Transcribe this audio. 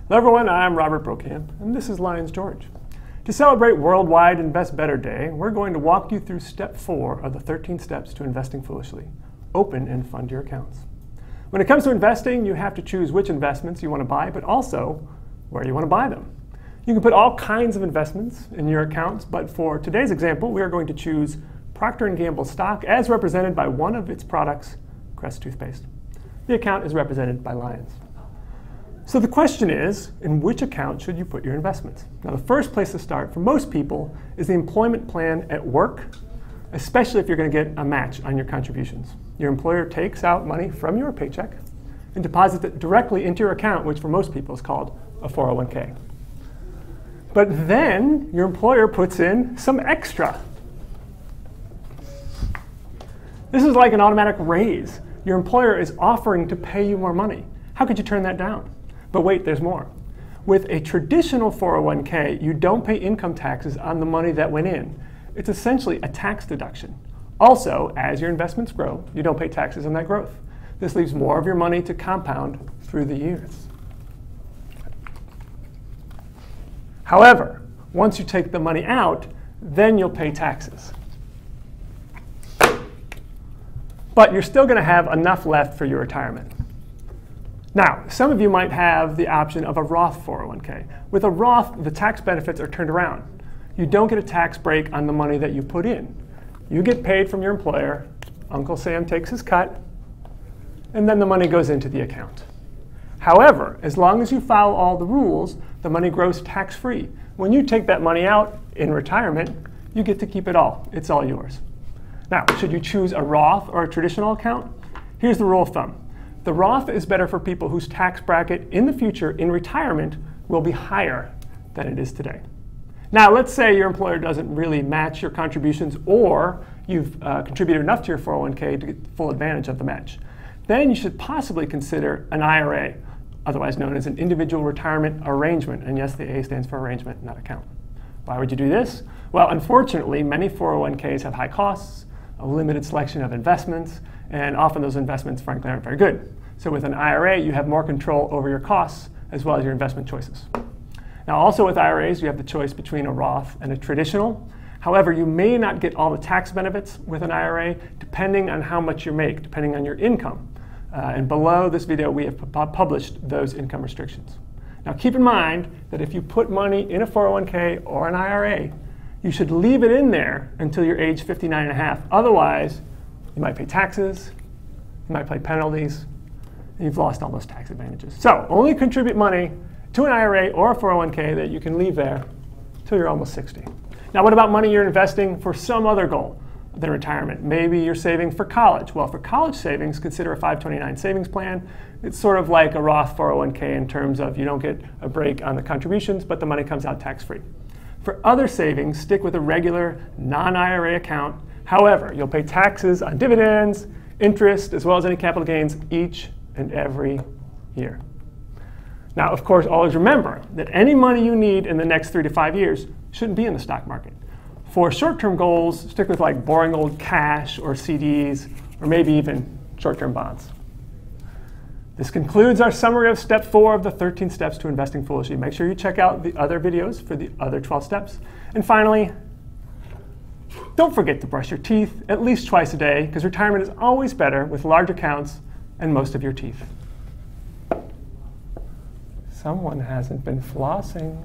Hello everyone, I'm Robert Brokamp, and this is Lions George. To celebrate Worldwide Invest Better Day, we're going to walk you through step 4 of the 13 steps to investing foolishly. Open and fund your accounts. When it comes to investing, you have to choose which investments you want to buy, but also where you want to buy them. You can put all kinds of investments in your accounts, but for today's example, we are going to choose Procter & Gamble stock as represented by one of its products, Crest toothpaste. The account is represented by Lions. So the question is, in which account should you put your investments? Now, the first place to start for most people is the employment plan at work, especially if you're going to get a match on your contributions. Your employer takes out money from your paycheck and deposits it directly into your account, which for most people is called a 401k. But then your employer puts in some extra. This is like an automatic raise. Your employer is offering to pay you more money. How could you turn that down? But wait, there's more. With a traditional 401k, you don't pay income taxes on the money that went in. It's essentially a tax deduction. Also, as your investments grow, you don't pay taxes on that growth. This leaves more of your money to compound through the years. However, once you take the money out, then you'll pay taxes. But you're still going to have enough left for your retirement. Now, some of you might have the option of a Roth 401k. With a Roth, the tax benefits are turned around. You don't get a tax break on the money that you put in. You get paid from your employer, Uncle Sam takes his cut, and then the money goes into the account. However, as long as you follow all the rules, the money grows tax-free. When you take that money out in retirement, you get to keep it all. It's all yours. Now, should you choose a Roth or a traditional account? Here's the rule of thumb. The Roth is better for people whose tax bracket in the future, in retirement, will be higher than it is today. Now, let's say your employer doesn't really match your contributions, or you've contributed enough to your 401k to get full advantage of the match. Then you should possibly consider an IRA, otherwise known as an individual retirement arrangement. And yes, the A stands for arrangement, not account. Why would you do this? Well, unfortunately, many 401ks have high costs, a limited selection of investments, and often those investments, frankly, aren't very good. So with an IRA, you have more control over your costs as well as your investment choices. Now, also with IRAs, you have the choice between a Roth and a traditional. However, you may not get all the tax benefits with an IRA depending on how much you make, depending on your income. And below this video, we have published those income restrictions. Now, keep in mind that if you put money in a 401k or an IRA, you should leave it in there until you're age 59 and a half. Otherwise, you might pay taxes, you might pay penalties, and you've lost all those tax advantages. So only contribute money to an IRA or a 401k that you can leave there until you're almost 60. Now, what about money you're investing for some other goal than retirement? Maybe you're saving for college. Well, for college savings, consider a 529 savings plan. It's sort of like a Roth 401k in terms of you don't get a break on the contributions, but the money comes out tax-free. For other savings, stick with a regular non-IRA account. However, you'll pay taxes on dividends, interest, as well as any capital gains each and every year. Now, of course, always remember that any money you need in the next 3 to 5 years shouldn't be in the stock market. For short-term goals, stick with like boring old cash or CDs, or maybe even short-term bonds. This concludes our summary of step 4 of the 13 steps to investing foolishly. Make sure you check out the other videos for the other 12 steps. And finally, don't forget to brush your teeth at least twice a day, because retirement is always better with large accounts and most of your teeth. Someone hasn't been flossing.